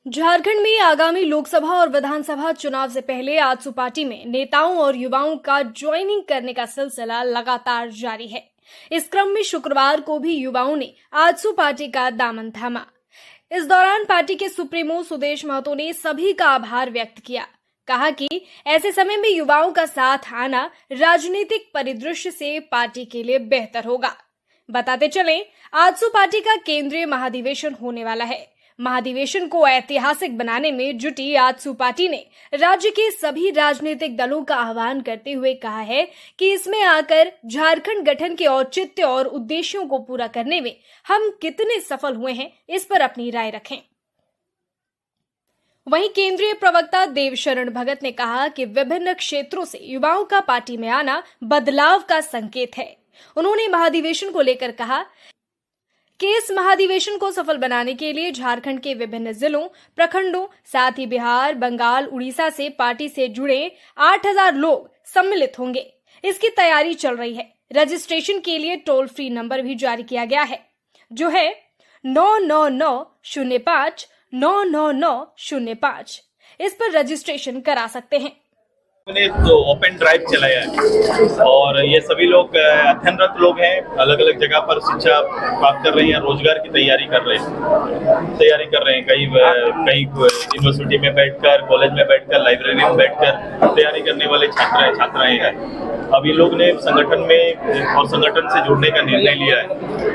झारखंड में आगामी लोकसभा और विधानसभा चुनाव से पहले आजसू पार्टी में नेताओं और युवाओं का ज्वाइनिंग करने का सिलसिला लगातार जारी है। इस क्रम में शुक्रवार को भी युवाओं ने आजसू पार्टी का दामन थामा। इस दौरान पार्टी के सुप्रीमो सुदेश महतो ने सभी का आभार व्यक्त किया। कहा कि ऐसे समय में युवाओं का साथ आना राजनीतिक परिदृश्य से पार्टी के लिए बेहतर होगा। बताते चलें, आजसू पार्टी का केंद्रीय महाधिवेशन होने वाला है। महाधिवेशन को ऐतिहासिक बनाने में जुटी आजसू पार्टी ने राज्य के सभी राजनीतिक दलों का आह्वान करते हुए कहा है कि इसमें आकर झारखंड गठन के औचित्य और उद्देश्यों को पूरा करने में हम कितने सफल हुए हैं, इस पर अपनी राय रखें। वहीं केंद्रीय प्रवक्ता देवशरण भगत ने कहा कि विभिन्न क्षेत्रों से युवाओं का पार्टी में आना बदलाव का संकेत है। उन्होंने महाधिवेशन को लेकर कहा कि इस महाधिवेशन को सफल बनाने के लिए झारखंड के विभिन्न जिलों, प्रखंडों, साथ ही बिहार, बंगाल, उड़ीसा से पार्टी से जुड़े 8000 लोग सम्मिलित होंगे। इसकी तैयारी चल रही है। रजिस्ट्रेशन के लिए टोल फ्री नंबर भी जारी किया गया है, जो है 99905 इस पर रजिस्ट्रेशन करा सकते हैं। हमने तो ओपन ड्राइव चलाया है और ये सभी लोग अध्ययनरत लोग हैं, अलग अलग जगह पर शिक्षा प्राप्त कर रहे हैं, रोजगार की तैयारी कर रहे हैं। कई यूनिवर्सिटी में बैठकर, कॉलेज में बैठकर, लाइब्रेरी में बैठकर तैयारी करने वाले छात्राएं हैं। अब ये लोग ने संगठन में और संगठन से जुड़ने का निर्णय लिया है।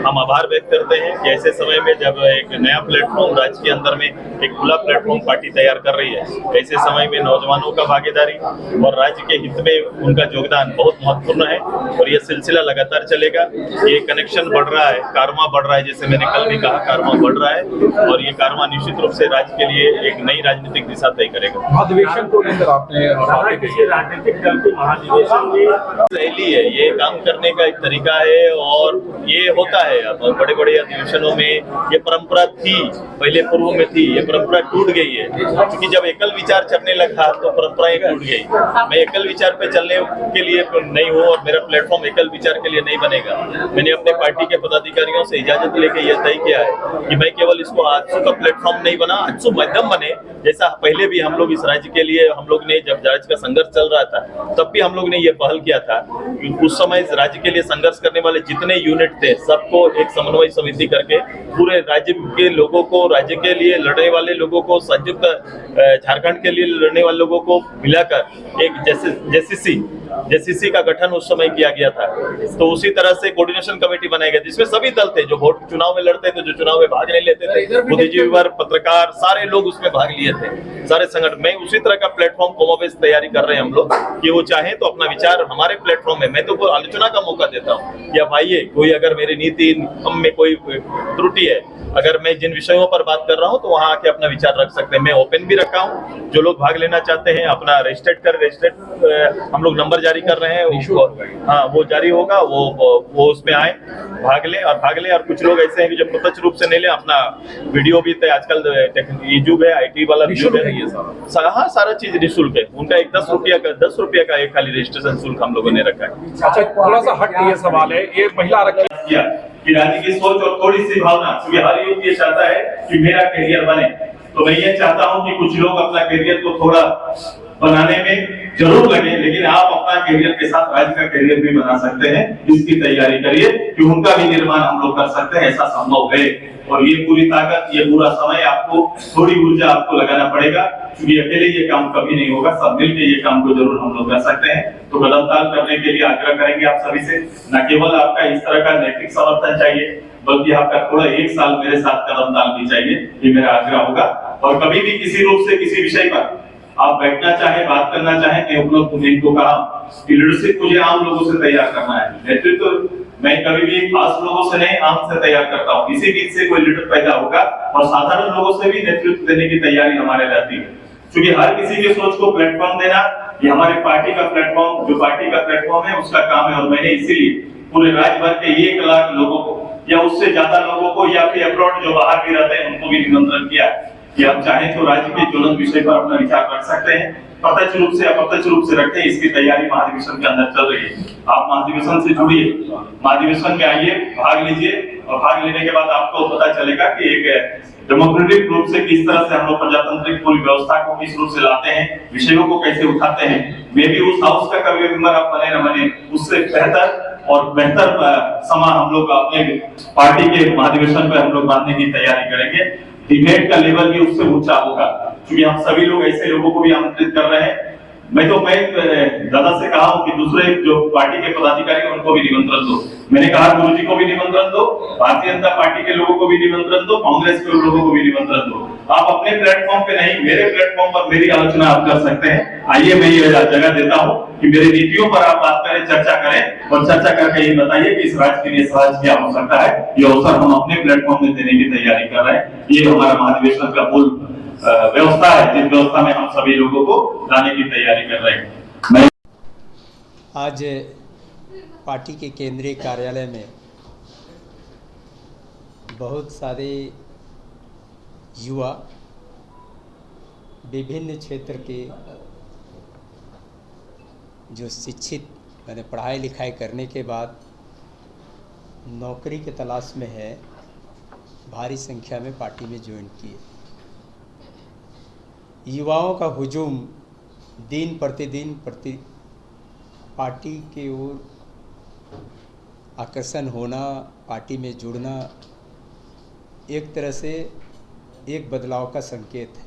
हम आभार व्यक्त करते हैं कि ऐसे समय में जब एक नया प्लेटफॉर्म राज्य के अंदर में एक खुला प्लेटफॉर्म पार्टी तैयार कर रही है, ऐसे समय में नौजवानों का भागीदारी और राज्य के हित में उनका योगदान बहुत महत्वपूर्ण है और ये सिलसिला लगातार चलेगा। ये कनेक्शन बढ़ रहा है, कारमा बढ़ रहा है, जैसे मैंने कल भी कहा, कारमा बढ़ रहा है और ये कारमा निश्चित रूप से राज्य के लिए एक नई राजनीतिक दिशा तय करेगा। महाधिवेशन को लेकर आपने राजनीतिक दल के महाधिवेशन शैली है, ये काम करने का एक तरीका है और ये होता है। अब बड़े बड़े अधिवेशनों में ये परंपरा थी, पहले पूर्व में थी, ये परंपरा टूट गई है क्योंकि जब एकल विचार चलने लगा तो परंपराएं टूट गई। मैं एकल विचार पे चलने के लिए नहीं हूँ और मेरा प्लेटफॉर्म एकल विचार के लिए नहीं बनेगा। मैंने अपने पार्टी के पदाधिकारियों से इजाजत लेके यह तय किया है कि मैं केवल इसको आजसू का प्लेटफॉर्म नहीं बना, आजसू माध्यम बने। जैसा पहले भी हम लोग इस राज्य के लिए, हम लोग ने जब राज्य का संघर्ष चल रहा था तब भी हम लोग ने ये पहल किया था। उस समय राज्य के लिए संघर्ष करने वाले जितने यूनिट थे सबको एक समन्वय समिति करके पूरे राज्य के लोगों को, राज्य के लिए लड़ने वाले लोगों को, संयुक्त झारखंड के लिए लड़ने वाले लोगों को मिलाकर एक जेसीसी का गठन उस समय किया गया था। तो उसी तरह से कोऑर्डिनेशन कमेटी बनाई गई जिसमें सभी दल थे, जो वोट चुनाव में लड़ते थे, जो चुनाव में भाग नहीं लेते थे, बुद्धिजीवी, पत्रकार, सारे लोग उसमें भाग लिए थे, सारे संगठन में। उसी तरह का प्लेटफॉर्म कमोबेश तैयारी कर रहे हैं हम लोग कि वो चाहे तो अपना विचार हमारे प्लेटफॉर्म में, मैं तो आलोचना का मौका देता हूँ कि आप आइए, कोई अगर मेरी नीति में कोई त्रुटि है, अगर मैं जिन विषयों पर बात कर रहा हूं तो वहां आके अपना विचार रख सकते हैं। मैं ओपन भी रखा हूं, जो लोग भाग लेना चाहते हैं अपना रजिस्ट्रेट हम लोग नंबर जारी कर रहे हैं, उसको वो जारी होगा, वो उसमें आए, भाग ले और कुछ लोग ऐसे हैं कि जो प्रत्यक्ष रूप से नहीं ले, अपना वीडियो भी आजकल यूट्यूब है, IT वाला वीडियो है, हाँ सारा चीज निःशुल्क है। उनका एक 10 रुपया का एक खाली रजिस्ट्रेशन शुल्क हम लोगों ने रखा है। अच्छा, थोड़ा सा हट ये सवाल है, ये महिला आरक्षण किया कि राज्य की सोच और थोड़ी सी भावना, क्योंकि हर युवक ये चाहता है कि मेरा करियर बने, तो मैं ये चाहता हूं कि कुछ लोग अपना करियर को थोड़ा बनाने में जरूर लगे, लेकिन आप अपना करियर के साथ राज्य का करियर भी बना सकते हैं। इसकी तैयारी करिए कि उनका भी निर्माण हम लोग कर सकते हैं, ऐसा संभव है। और ये पूरी ताकत, ये पूरा समय आपको, थोड़ी ऊर्जा आपको लगाना पड़ेगा क्योंकि अकेले ये काम कभी नहीं होगा, सब मिलकर ये काम को जरूर हम लोग कर सकते हैं। तो कदमताल करने के लिए आग्रह करेंगे आप सभी से। न केवल आपका इस तरह का नैतिक समर्थन चाहिए, बल्कि आपका थोड़ा 1 साल मेरे साथ कदमताल भी चाहिए, ये मेरा आग्रह होगा। और कभी भी किसी रूप से किसी विषय पर आप बैठना चाहे, बात करना चाहे, मैं उपलब्ध हूं। इनको कहा कि लीडरशिप मुझे आम लोगों से तैयार करना है, नेतृत्व मैं कभी भी खास लोगों से नहीं, आम से तैयार करता हूँ। इसी बीच से कोई लीडर पैदा होगा और साधारण लोगों से भी नेतृत्व देने की तैयारी हमारे रहती है, क्योंकि हर किसी के सोच को प्लेटफॉर्म देना ये हमारे पार्टी का प्लेटफॉर्म, जो पार्टी का प्लेटफॉर्म है उसका काम है। और मैंने इसीलिए पूरे राज्य भर के 1 लाख लोगों को या उससे ज्यादा लोगों को या फिर अब्रॉड जो बाहर भी रहते हैं उनको भी निमंत्रण किया कि आप चाहें तो राज्य के ज्वलंत विषय पर अपना विचार रख सकते हैं, प्रत्यक्ष रूप से अप्रत्यक्ष रूप से रखें। इसकी तैयारी महाधिवेशन के अंदर चल रही है। आप महाधिवेशन से जुड़िए, महाधिवेशन में आइए, भाग लीजिए और भाग लेने के बाद आपको पता चलेगा कि एक डेमोक्रेटिक रूप से किस तरह से हम लोग प्रजातांत्रिक पूरी व्यवस्था को किस रूप से लाते हैं, विषयों को कैसे उठाते हैं। मे भी उस हाउस का कभी मेंबर आप बने न बने, उससे बेहतर समा हम लोग अपने पार्टी के महाधिवेशन पे हम लोग बांधने की तैयारी करेंगे। डिबेट का लेवल भी उससे ऊंचा होगा, क्योंकि हम सभी लोग ऐसे लोगों को भी आमंत्रित कर रहे हैं। मैं दादा से कहा हूं कि दूसरे जो पार्टी के पदाधिकारी उनको भी निमंत्रण दो। मैंने कहा गुरुजी को भी निमंत्रण दो, भारतीय जनता पार्टी के लोगों को भी निमंत्रण दो, कांग्रेस के लोगों को भी निमंत्रण दो। आप अपने प्लेटफॉर्म पे नहीं, मेरे प्लेटफॉर्म पर मेरी आलोचना आप कर सकते हैं। आइए मैं ये जगह देता हूँ कि मेरी नीतियों पर आप बात करें, चर्चा करें और चर्चा करके ये बताइए कि इस राज्य के लिए समाज क्या हो सकता है। ये अवसर हम अपने प्लेटफॉर्म में देने की तैयारी कर रहे हैं। ये हमारा महाधिवेशन का मूल व्यवस्था है, जिस व्यवस्था में हम सभी लोगों को लाने की तैयारी कर रहे हैं। आज पार्टी के केंद्रीय कार्यालय में बहुत सारे युवा विभिन्न क्षेत्र के जो शिक्षित मैंने पढ़ाई लिखाई करने के बाद नौकरी के तलाश में है, भारी संख्या में पार्टी में ज्वाइन किए। युवाओं का हुजूम दिन प्रतिदिन पार्टी की ओर आकर्षण होना, पार्टी में जुड़ना एक तरह से एक बदलाव का संकेत है।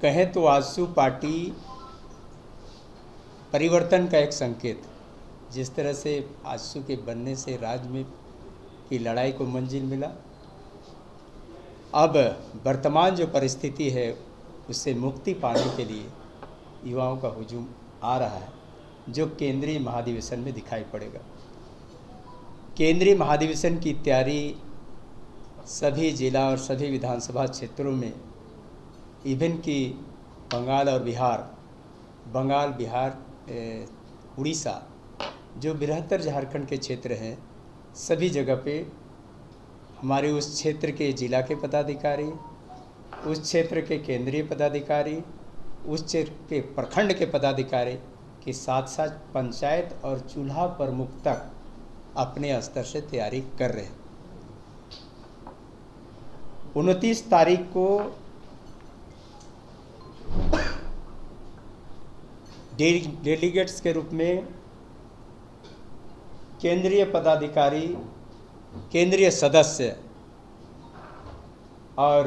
कहें तो आजसू पार्टी परिवर्तन का एक संकेत है। जिस तरह से आजसू के बनने से राज्य में की लड़ाई को मंजिल मिला, अब वर्तमान जो परिस्थिति है उससे मुक्ति पाने के लिए युवाओं का हुजूम आ रहा है, जो केंद्रीय महाधिवेशन में दिखाई पड़ेगा। केंद्रीय महाधिवेशन की तैयारी सभी जिला और सभी विधानसभा क्षेत्रों में, इवन कि बंगाल, बिहार, उड़ीसा, जो बृहत्तर झारखंड के क्षेत्र हैं, सभी जगह पे हमारे उस क्षेत्र के जिला के पदाधिकारी, उस क्षेत्र के केंद्रीय पदाधिकारी, उस क्षेत्र के प्रखंड के पदाधिकारी के साथ साथ पंचायत और चूल्हा प्रमुख तक अपने स्तर से तैयारी कर रहे हैं। 29 तारीख को डेलीगेट्स के रूप में केंद्रीय पदाधिकारी, केंद्रीय सदस्य और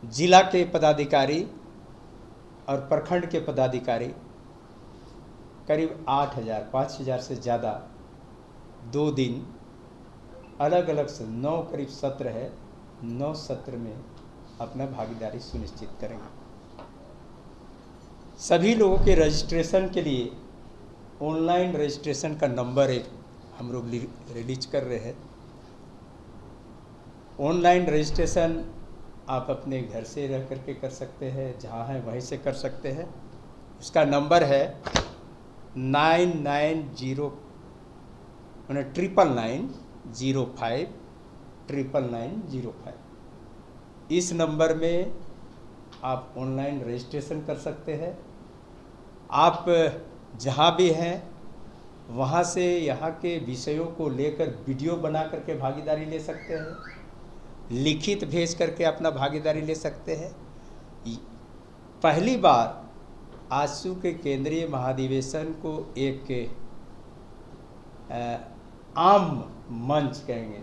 जिला के पदाधिकारी और प्रखंड के पदाधिकारी करीब 5,000 से ज़्यादा 2 दिन अलग अलग से 9 करीब सत्र है, 9 सत्र में अपना भागीदारी सुनिश्चित करेंगे। सभी लोगों के रजिस्ट्रेशन के लिए ऑनलाइन रजिस्ट्रेशन का नंबर एक हम लोग रिलीज कर रहे हैं। ऑनलाइन रजिस्ट्रेशन आप अपने घर से रह करके कर सकते हैं, जहाँ हैं वहीं से कर सकते हैं। उसका नंबर है 9905 इस नंबर में आप ऑनलाइन रजिस्ट्रेशन कर सकते हैं। आप जहाँ भी हैं वहाँ से यहाँ के विषयों को लेकर वीडियो बना करके भागीदारी ले सकते हैं, लिखित भेज करके अपना भागीदारी ले सकते हैं। पहली बार आजसू के केंद्रीय महाधिवेशन को एक आम मंच कहेंगे,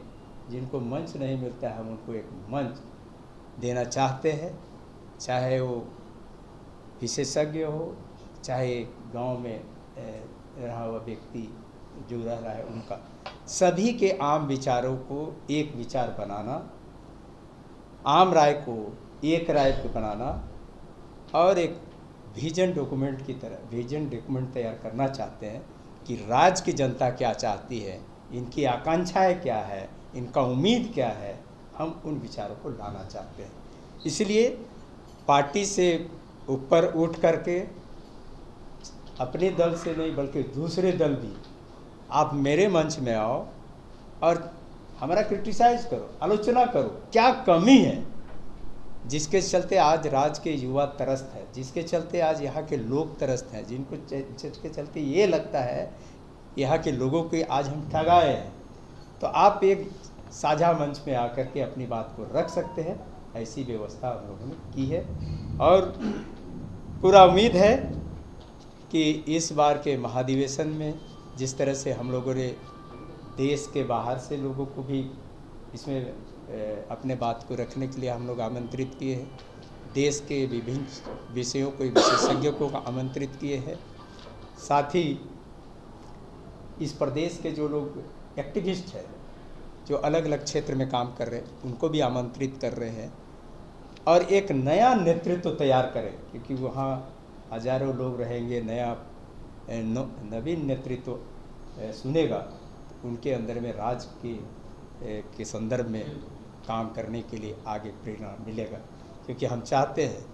जिनको मंच नहीं मिलता है हम उनको एक मंच देना चाहते हैं। चाहे वो विशेषज्ञ हो, चाहे गांव में रहा हुआ व्यक्ति जो रह रहा है, उनका सभी के आम विचारों को एक विचार बनाना, आम राय को एक राय पे बनाना और एक विजन डॉक्यूमेंट की तरह विजन डॉक्यूमेंट तैयार करना चाहते हैं कि राज्य की जनता क्या चाहती है, इनकी आकांक्षाएं क्या है, इनका उम्मीद क्या है, हम उन विचारों को लाना चाहते हैं। इसलिए पार्टी से ऊपर उठ करके अपने दल से नहीं बल्कि दूसरे दल भी आप मेरे मंच में आओ और हमारा क्रिटिसाइज करो, आलोचना करो, क्या कमी है जिसके चलते आज राज्य के युवा त्रस्त है, जिसके चलते आज यहाँ के लोग त्रस्त हैं, जिसके चलते ये लगता है यहाँ के लोगों को आज हम ठगाए हैं, तो आप एक साझा मंच में आकर के अपनी बात को रख सकते हैं। ऐसी व्यवस्था हम लोगों ने की है और पूरा उम्मीद है कि इस बार के महाधिवेशन में जिस तरह से हम लोगों ने देश के बाहर से लोगों को भी इसमें अपने बात को रखने के लिए हम लोग आमंत्रित किए हैं, देश के विभिन्न विषयों को विशेषज्ञों को आमंत्रित किए हैं, साथ ही इस प्रदेश के जो लोग एक्टिविस्ट हैं जो अलग अलग क्षेत्र में काम कर रहे हैं उनको भी आमंत्रित कर रहे हैं और एक नया नेतृत्व तैयार करें, क्योंकि वहाँ हजारों लोग रहेंगे, नया नवीन नेतृत्व सुनेगा, उनके अंदर में राज के संदर्भ में काम करने के लिए आगे प्रेरणा मिलेगा। क्योंकि हम चाहते हैं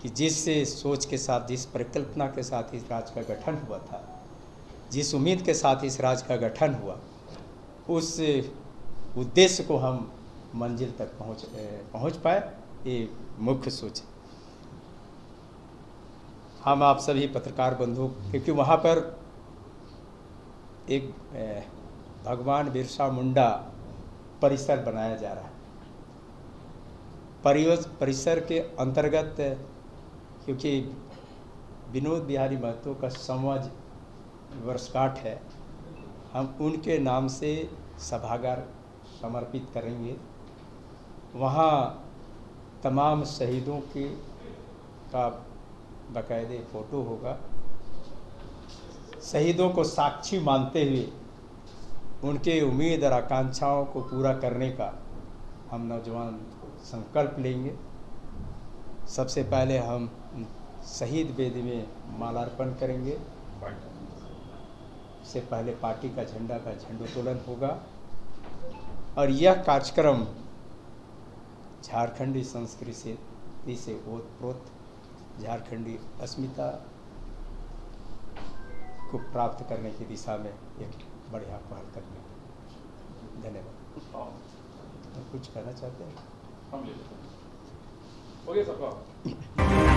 कि जिस सोच के साथ, जिस परिकल्पना के साथ इस राज्य का गठन हुआ था, जिस उम्मीद के साथ इस राज्य का गठन हुआ, उस उद्देश्य को हम मंजिल तक पहुंच पाए, ये मुख्य सोच है। हम आप सभी पत्रकार बंधुओं, क्योंकि वहाँ पर एक भगवान बिरसा मुंडा परिसर बनाया जा रहा है, परिसर के अंतर्गत, क्योंकि विनोद बिहारी महतो का 100वां वर्षगांठ है, हम उनके नाम से सभागार समर्पित करेंगे। वहाँ तमाम शहीदों का बाकायदे फ़ोटो होगा। शहीदों को साक्षी मानते हुए उनके उम्मीद और आकांक्षाओं को पूरा करने का हम नौजवान संकल्प लेंगे। सबसे पहले हम शहीद वेदी में मालार्पण करेंगे, उससे पहले पार्टी का झंडोत्तोलन होगा और यह कार्यक्रम झारखंडी संस्कृति से ओतप्रोत झारखंडी अस्मिता को प्राप्त करने की दिशा में एक बढ़िया पहल करने। धन्यवाद। कुछ कहना चाहते हैं? हम ले लेते हैं। हो गया सबका।